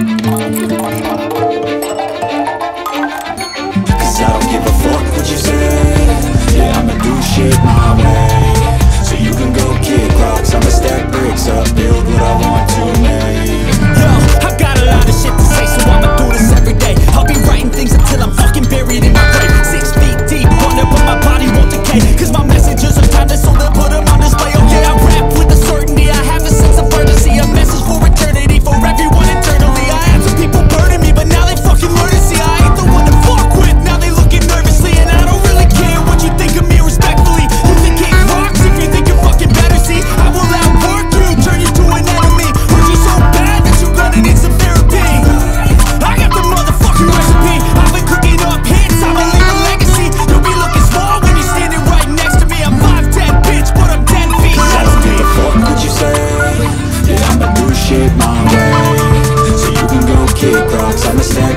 Cause I don't give a fuck what you say. Yeah, I'ma do shit my way. So you can go kick rocks, I'ma stack bricks up, build what I want to make. Yo, I've got a lot of shit to say, so I'ma do this every day. I'll be writing things until I'm fucking buried in my grave. 6 feet deep, wonder but my body won't decay. Cause my messages are timeless, so they'll put them on display. Oh yeah, I rap with a certainty, I have a sense of urgency. A message for eternity, for everyone internally. I had some people burning me, but now they fucking learn to see I ain't the one to fuck with. Now they looking nervously, and I don't really care what you think of me respectfully. You can kick rocks if you think you're fucking better. See, I will outwork you, turn you to an enemy. Hurt you so bad that you're gonna need some therapy. I got the motherfucking recipe. I've been cooking up hits, I'ma leave a legacy. You'll be looking small when you're standing right next to me. I'm 5'10", bitch, but I'm 10 feet. Cause I don't give a fuck what you say. Yeah, I'ma do shit my way. So you can go kick rocks, I'ma stand